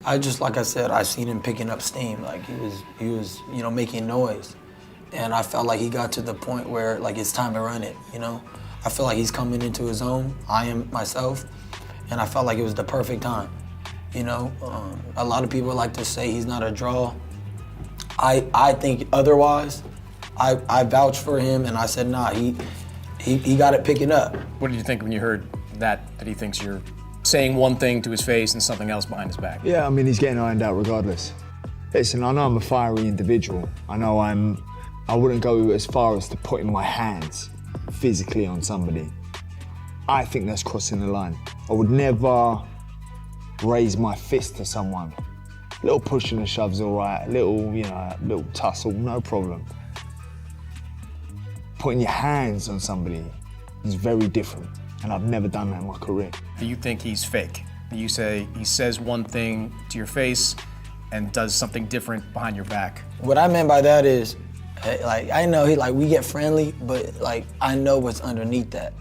I just, like I said, I seen him picking up steam. Like he was, you know, making noise. And I felt like he got to the point where like it's time to run it, you know? I feel like he's coming into his own, I am myself, and I felt like it was the perfect time, you know? A lot of people like to say he's not a draw. I think otherwise. I vouched for him and I said, nah, he got it picking up. What did you think when you heard that he thinks you're saying one thing to his face and something else behind his back? Yeah, I mean, he's getting ironed out regardless. Listen, I know I'm a fiery individual. I know I wouldn't go as far as to putting my hands physically on somebody. I think that's crossing the line. I would never raise my fist to someone. A little push and a shove's all right, a little, you know, a little tussle, no problem. Putting your hands on somebody is very different, and I've never done that in my career. Do you think he's fake? You say he says one thing to your face and does something different behind your back. What I meant by that is, like, I know we get friendly, but like, I know what's underneath that.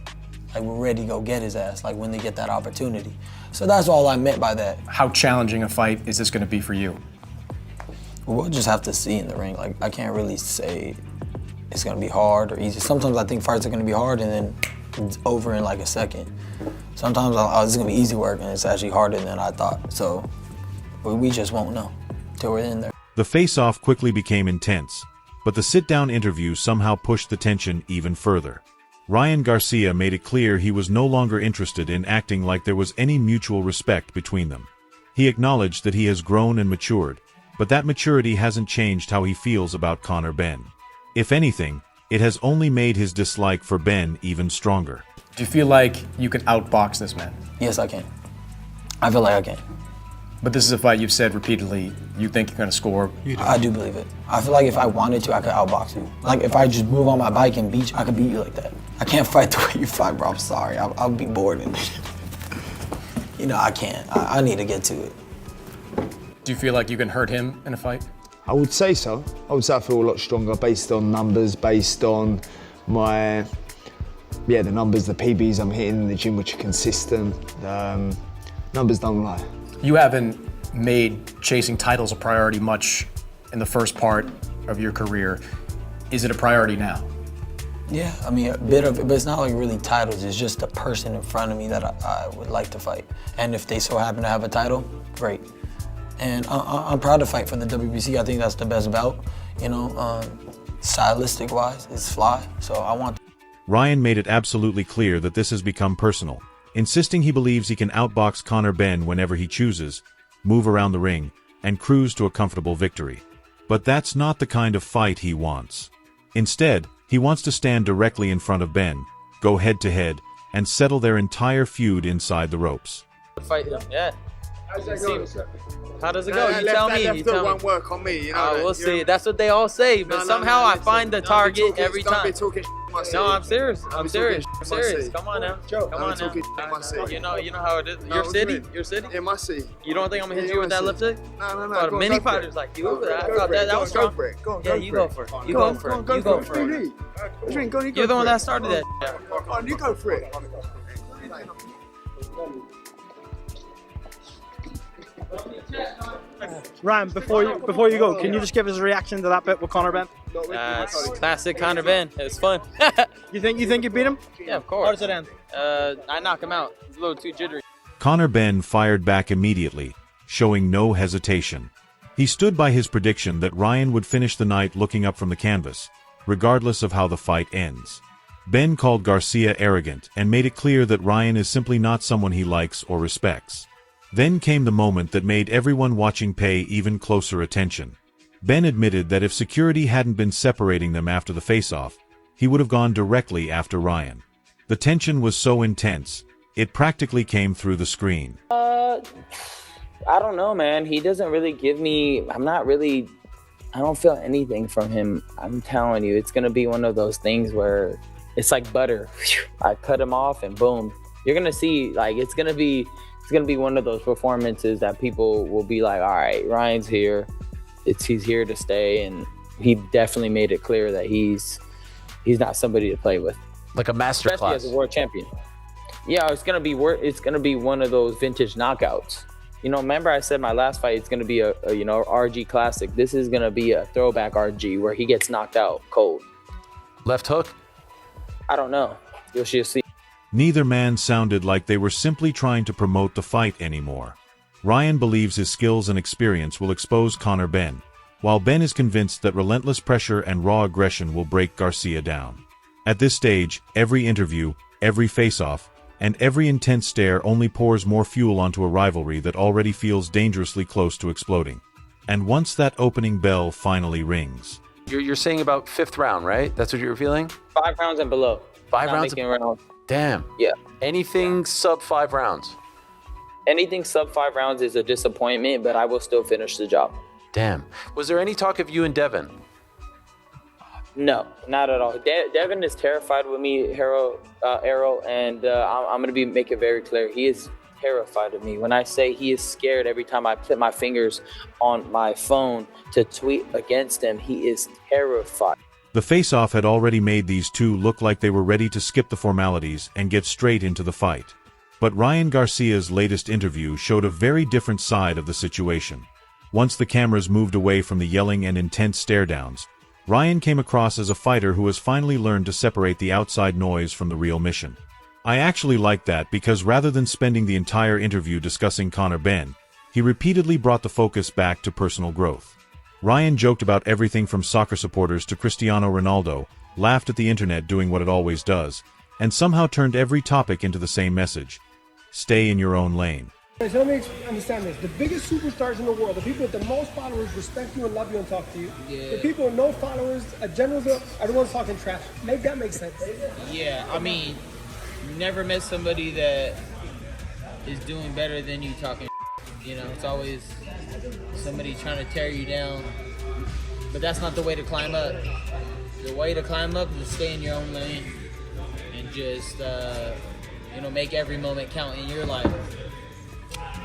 Like, we're ready to go get his ass, like when they get that opportunity. So that's all I meant by that. How challenging a fight is this gonna be for you? We'll just have to see in the ring. Like, I can't really say it's gonna be hard or easy. Sometimes I think fights are gonna be hard and then it's over in like a second. Sometimes it's gonna be easy work and it's actually harder than I thought. So we just won't know till we're in there. The face-off quickly became intense, but the sit-down interview somehow pushed the tension even further. Ryan Garcia made it clear he was no longer interested in acting like there was any mutual respect between them. He acknowledged that he has grown and matured, but that maturity hasn't changed how he feels about Conor Benn. If anything, it has only made his dislike for Benn even stronger. Do you feel like you can outbox this man? Yes, I can. I feel like I can. But this is a fight you've said repeatedly, you think you're gonna score. I do believe it. I feel like if I wanted to, I could outbox you. Like if I just move on my bike and beat you, I could beat you like that. I can't fight the way you fight, bro. I'm sorry. I'll be bored. And you know, I can't. I need to get to it. Do you feel like you can hurt him in a fight? I would say so. I would say I feel a lot stronger based on numbers, based on my, the numbers, the PBs I'm hitting in the gym, which are consistent. Numbers don't lie. You haven't made chasing titles a priority much in the first part of your career. Is it a priority now? Yeah, I mean, a bit of it, but it's not like really titles. It's just the person in front of me that I would like to fight. And if they so happen to have a title, great. And I'm proud to fight for the WBC. I think that's the best bout, you know, stylistic-wise, it's fly, so I want. Ryan made it absolutely clear that this has become personal, insisting he believes he can outbox Conor Benn whenever he chooses, move around the ring, and cruise to a comfortable victory. But that's not the kind of fight he wants. Instead, he wants to stand directly in front of Benn, go head-to-head, and settle their entire feud inside the ropes. Fight him, yeah. How's that going? How does it go? You tell me. You tell me. Won't work on me, you know. We'll see. That's what they all say, but somehow I find the target every time. No, I'm serious. I'm serious. I'm serious. Come on now. Come on now. You know how it is. Your city. Your city. In my city. You don't think I'm gonna hit you with that lip stick? No. Many fighters like you. I thought that was strong. Yeah, you go for it. You go for it. You go for it. You're the one that started that. Come on, you go for it. Ryan, before you go, can you just give us a reaction to that bit with Conor Benn? It's classic Conor Benn. It was fun. You think you beat him? Yeah, of course. How does it end? I knock him out. He's a little too jittery. Conor Benn fired back immediately, showing no hesitation. He stood by his prediction that Ryan would finish the night looking up from the canvas, regardless of how the fight ends. Benn called Garcia arrogant and made it clear that Ryan is simply not someone he likes or respects. Then came the moment that made everyone watching pay even closer attention. Benn admitted that if security hadn't been separating them after the face-off, he would have gone directly after Ryan. The tension was so intense, it practically came through the screen. I don't know, man. He doesn't really give me, I don't feel anything from him. I'm telling you, it's gonna be one of those things where it's like butter. I cut him off and boom. You're gonna see, like, it's gonna be one of those performances that people will be like, all right, Ryan's here. He's here to stay, and he definitely made it clear that he's not somebody to play with. Like a master Especially class. as a world champion. Yeah, it's gonna be one of those vintage knockouts. You know, remember I said my last fight, it's going to be a RG classic. This is going to be a throwback RG where he gets knocked out cold. Left hook? I don't know. You'll see. Neither man sounded like they were simply trying to promote the fight anymore. Ryan believes his skills and experience will expose Conor Benn, while Benn is convinced that relentless pressure and raw aggression will break Garcia down. At this stage, every interview, every face-off, and every intense stare only pours more fuel onto a rivalry that already feels dangerously close to exploding. And once that opening bell finally rings... You're saying about 5th round, right? That's what you were feeling? 5 rounds and below. 5 Not rounds? making rounds. Damn. Yeah. Anything sub 5 rounds? Anything sub 5 rounds is a disappointment, but I will still finish the job. Damn. Was there any talk of you and Devin? No, not at all. Devin is terrified with me, Errol, and I'm going to make it very clear. He is terrified of me. When I say he is scared every time I put my fingers on my phone to tweet against him, he is terrified. The face-off had already made these two look like they were ready to skip the formalities and get straight into the fight. But Ryan Garcia's latest interview showed a very different side of the situation. Once the cameras moved away from the yelling and intense stare-downs, Ryan came across as a fighter who has finally learned to separate the outside noise from the real mission. I actually liked that because rather than spending the entire interview discussing Conor Benn, he repeatedly brought the focus back to personal growth. Ryan joked about everything from soccer supporters to Cristiano Ronaldo, laughed at the internet doing what it always does, and somehow turned every topic into the same message: stay in your own lane. So let me understand this. The biggest superstars in the world, the people with the most followers, respect you and love you and talk to you. Yeah. The people with no followers, generals, are the ones talking trash. Make that make sense. Yeah, I mean, you never met somebody that is doing better than you talking. You know, it's always somebody trying to tear you down. But that's not the way to climb up. The way to climb up is to stay in your own lane and just, make every moment count in your life.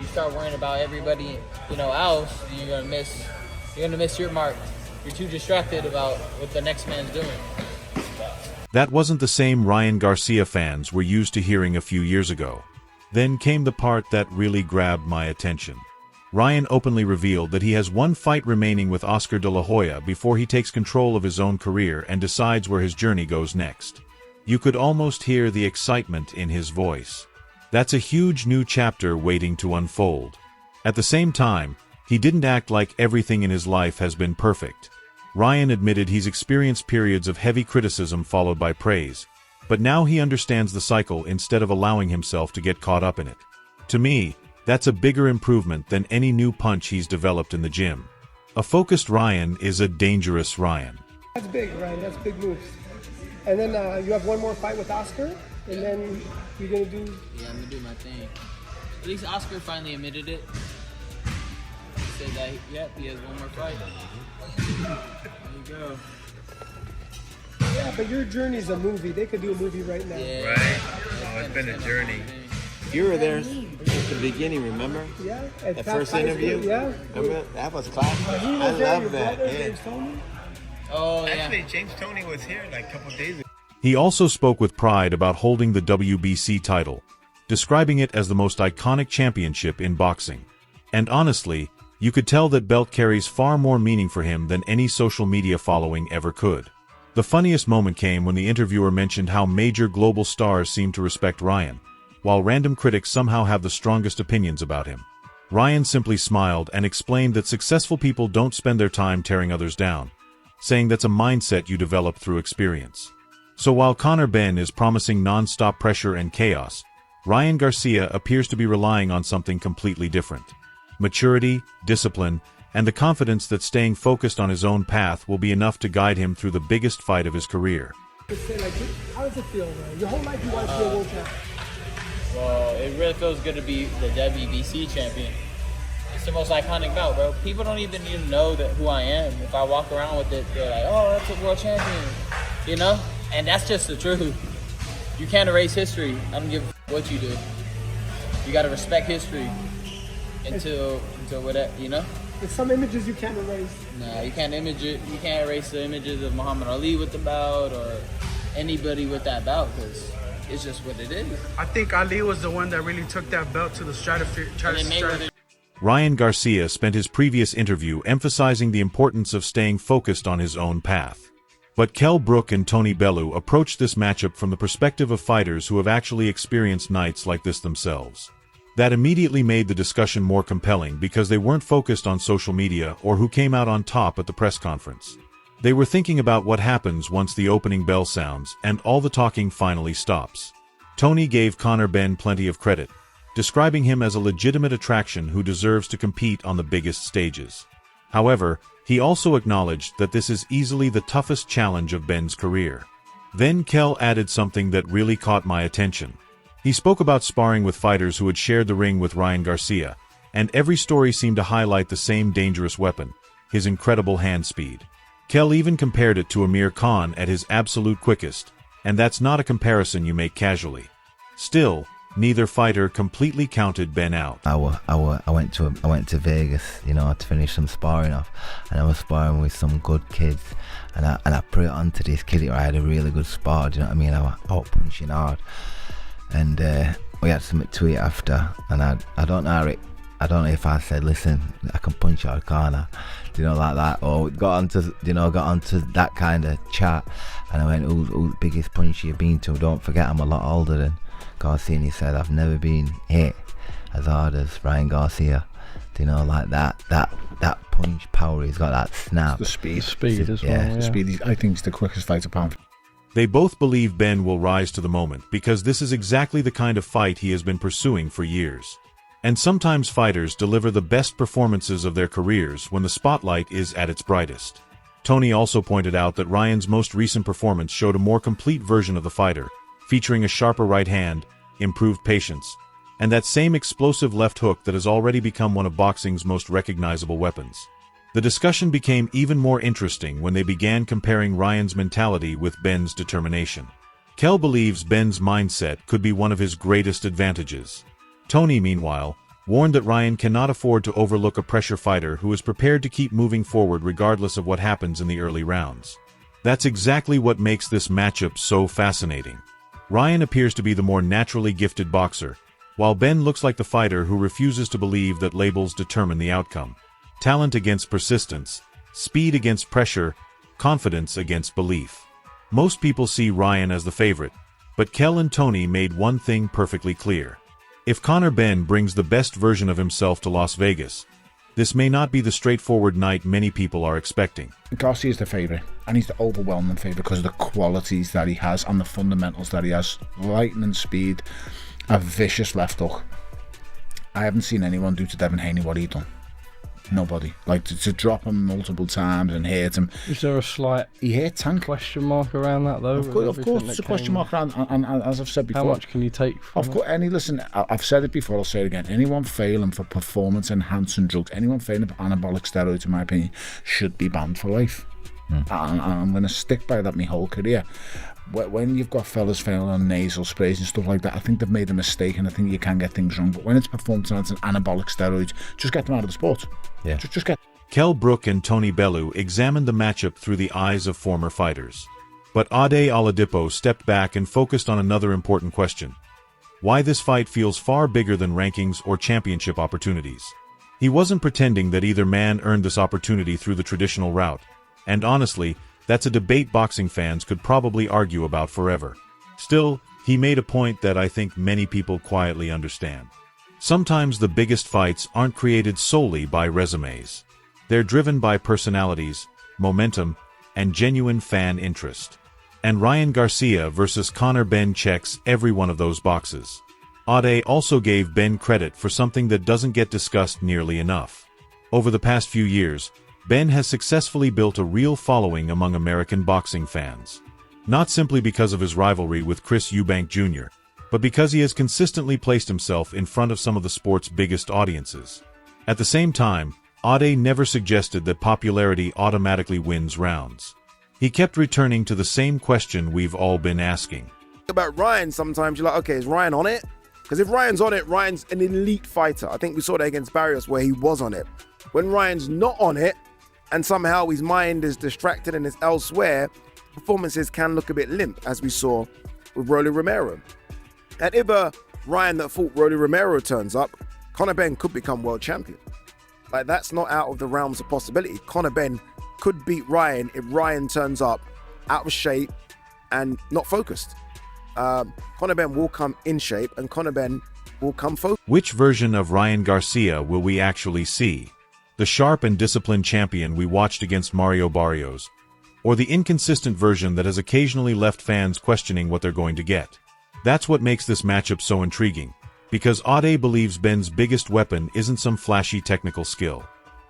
You start worrying about everybody, else, and you're gonna miss your mark. You're too distracted about what the next man's doing. That wasn't the same Ryan Garcia fans were used to hearing a few years ago. Then came the part that really grabbed my attention. Ryan openly revealed that he has one fight remaining with Oscar de la Hoya before he takes control of his own career and decides where his journey goes next. You could almost hear the excitement in his voice. That's a huge new chapter waiting to unfold. At the same time, he didn't act like everything in his life has been perfect. Ryan admitted he's experienced periods of heavy criticism followed by praise, but now he understands the cycle instead of allowing himself to get caught up in it. To me, that's a bigger improvement than any new punch he's developed in the gym. A focused Ryan is a dangerous Ryan. That's big, Ryan. That's big moves. And then you have one more fight with Oscar, and then you're going to do... Yeah, I'm going to do my thing. At least Oscar finally admitted it. He said that, yep, he has one more fight. There you go. Yeah, but your journey's a movie. They could do a movie right now. Yeah. Right. Oh, it's been a journey. You were there at the beginning, remember? Yeah. That first interview? Yeah. Remember? That was classic. I love that. Yeah. Oh, yeah. Actually, James Toney was here like a couple days ago. He also spoke with pride about holding the WBC title, describing it as the most iconic championship in boxing. And honestly, you could tell that belt carries far more meaning for him than any social media following ever could. The funniest moment came when the interviewer mentioned how major global stars seem to respect Ryan, while random critics somehow have the strongest opinions about him. Ryan simply smiled and explained that successful people don't spend their time tearing others down, saying that's a mindset you develop through experience. So while Conor Benn is promising non-stop pressure and chaos, Ryan Garcia appears to be relying on something completely different. Maturity, discipline, and the confidence that staying focused on his own path will be enough to guide him through the biggest fight of his career. How does it feel, man? Your whole life you want to be a world champion. Well, it really feels good to be the WBC champion. It's the most iconic belt, bro. People don't even need to know who I am. If I walk around with it, they're like, oh, that's a world champion, And that's just the truth. You can't erase history. I don't give a what you do. You got to respect history until whatever, There's some images you can't erase. No, you can't You can't erase the images of Muhammad Ali with the belt or anybody with that belt because it's just what it is. I think Ali was the one that really took that belt to the stratosphere. Ryan Garcia spent his previous interview emphasizing the importance of staying focused on his own path. But 𝐀𝐂 and Tony Bellew approached this matchup from the perspective of fighters who have actually experienced nights like this themselves. That immediately made the discussion more compelling because they weren't focused on social media or who came out on top at the press conference. They were thinking about what happens once the opening bell sounds and all the talking finally stops. Tony gave Conor Benn plenty of credit, describing him as a legitimate attraction who deserves to compete on the biggest stages. However, he also acknowledged that this is easily the toughest challenge of Benn's career. Then 𝐀𝐂 added something that really caught my attention. He spoke about sparring with fighters who had shared the ring with Ryan Garcia, and every story seemed to highlight the same dangerous weapon, his incredible hand speed. 𝐀𝐂 even compared it to Amir Khan at his absolute quickest, and that's not a comparison you make casually. Still, neither fighter completely counted Benn out. I went to Vegas, you know, to finish some sparring off, and I was sparring with some good kids, and I put it onto this kid. I had a really good spar, do you know what I mean? I was punching hard, and we had some tweet after, and I don't know if I said, listen, I can punch out a corner, you know, like that, or got onto that kind of chat, and I went, who's the biggest punch you've been to? Don't forget, I'm a lot older than Garcia. And he said, I've never been hit as hard as Ryan Garcia. You know, like that punch power, he's got that snap. The speed as well. Yeah. The speed, I think he's the quickest fighter pound. They both believe Benn will rise to the moment because this is exactly the kind of fight he has been pursuing for years. And sometimes fighters deliver the best performances of their careers when the spotlight is at its brightest. Tony also pointed out that Ryan's most recent performance showed a more complete version of the fighter, featuring a sharper right hand, improved patience, and that same explosive left hook that has already become one of boxing's most recognizable weapons. The discussion became even more interesting when they began comparing Ryan's mentality with Benn's determination. 𝐀𝐂 believes Benn's mindset could be one of his greatest advantages. Tony, meanwhile, warned that Ryan cannot afford to overlook a pressure fighter who is prepared to keep moving forward regardless of what happens in the early rounds. That's exactly what makes this matchup so fascinating. Ryan appears to be the more naturally gifted boxer, while Benn looks like the fighter who refuses to believe that labels determine the outcome. Talent against persistence, speed against pressure, confidence against belief. Most people see Ryan as the favorite, but 𝐀𝐂 and Tony made one thing perfectly clear. If Conor Benn brings the best version of himself to Las Vegas, this may not be the straightforward night many people are expecting. Garcia is the favourite, and he's the overwhelming favourite because of the qualities that he has and the fundamentals that he has. Lightning speed, a vicious left hook. I haven't seen anyone do to Devin Haney what he done. Nobody. Like, to drop him multiple times and hit him. Is there a slight question mark around that, though? Of course there's a question mark around, and as I've said before... How much can you take from Of course, listen, I've said it before, I'll say it again. Anyone failing for performance-enhancing drugs, anyone failing for anabolic steroids, in my opinion, should be banned for life. I'm going to stick by that my whole career. When you've got fellas failing on nasal sprays and stuff like that, I think they've made a mistake, and I think you can get things wrong. But when it's performance-enhancing anabolic steroids, just get them out of the sport. Yeah. Just get. 𝐀𝐂 and Tony Bellew examined the matchup through the eyes of former fighters. But Ade Oladipo stepped back and focused on another important question: why this fight feels far bigger than rankings or championship opportunities. He wasn't pretending that either man earned this opportunity through the traditional route, and honestly, that's a debate boxing fans could probably argue about forever. Still, he made a point that I think many people quietly understand. Sometimes the biggest fights aren't created solely by resumes. They're driven by personalities, momentum, and genuine fan interest. And Ryan Garcia versus Conor Benn checks every one of those boxes. Ade also gave Benn credit for something that doesn't get discussed nearly enough. Over the past few years, Benn has successfully built a real following among American boxing fans. Not simply because of his rivalry with Chris Eubank Jr., but because he has consistently placed himself in front of some of the sport's biggest audiences. At the same time, Ade never suggested that popularity automatically wins rounds. He kept returning to the same question we've all been asking. About Ryan, sometimes you're like, okay, is Ryan on it? Because if Ryan's on it, Ryan's an elite fighter. I think we saw that against Barrios where he was on it. When Ryan's not on it, and somehow his mind is distracted and is elsewhere, performances can look a bit limp, as we saw with Rolly Romero. And if a Ryan that fought Rolly Romero turns up, Conor Benn could become world champion. Like, that's not out of the realms of possibility. Conor Benn could beat Ryan if Ryan turns up out of shape and not focused. Conor Benn will come in shape, and Conor Benn will come focused. Which version of Ryan Garcia will we actually see? The sharp and disciplined champion we watched against Mario Barrios, or the inconsistent version that has occasionally left fans questioning what they're going to get? That's what makes this matchup so intriguing, because 𝐅𝐁𝐂𝐄 believes Benn's biggest weapon isn't some flashy technical skill.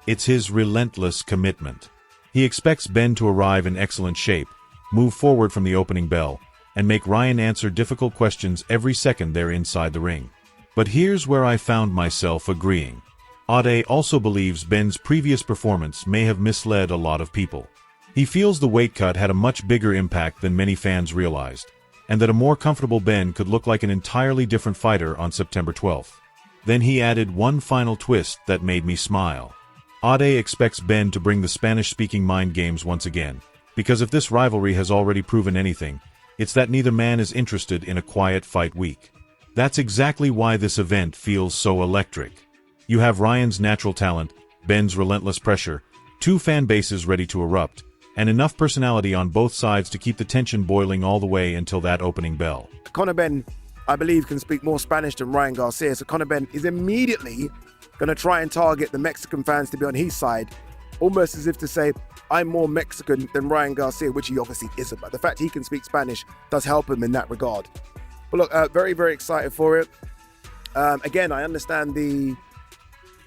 It's his relentless commitment. He expects Benn to arrive in excellent shape, move forward from the opening bell, and make Ryan answer difficult questions every second they're inside the ring. But here's where I found myself agreeing. 𝐅𝐁𝐂𝐄𝐄 also believes Benn's previous performance may have misled a lot of people. He feels the weight cut had a much bigger impact than many fans realized, and that a more comfortable Benn could look like an entirely different fighter on September 12th. Then he added one final twist that made me smile. 𝐅𝐁𝐂𝐄𝐄 expects Benn to bring the Spanish-speaking mind games once again, because if this rivalry has already proven anything, it's that neither man is interested in a quiet fight week. That's exactly why this event feels so electric. You have Ryan's natural talent, Benn's relentless pressure, two fan bases ready to erupt, and enough personality on both sides to keep the tension boiling all the way until that opening bell. Conor Benn, I believe, can speak more Spanish than Ryan Garcia, so Conor Benn is immediately going to try and target the Mexican fans to be on his side, almost as if to say, I'm more Mexican than Ryan Garcia, which he obviously isn't, but the fact he can speak Spanish does help him in that regard. But look, very, very excited for it. Again, I understand the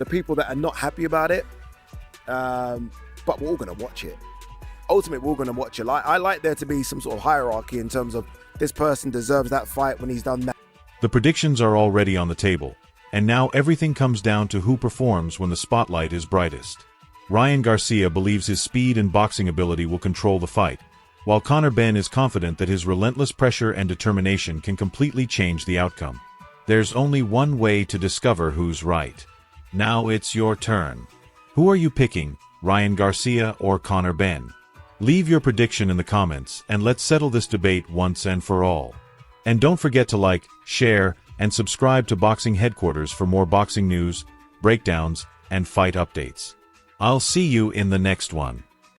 people that are not happy about it, but we're all going to watch it. Ultimately, we're all going to watch it. I like there to be some sort of hierarchy in terms of this person deserves that fight when he's done that. The predictions are already on the table, and now everything comes down to who performs when the spotlight is brightest. Ryan Garcia believes his speed and boxing ability will control the fight, while Conor Benn is confident that his relentless pressure and determination can completely change the outcome. There's only one way to discover who's right. Now it's your turn. Who are you picking, Ryan Garcia or Conor Benn? Leave your prediction in the comments and let's settle this debate once and for all. And don't forget to like, share, and subscribe to Boxing Headquarters for more boxing news, breakdowns, and fight updates. I'll see you in the next one.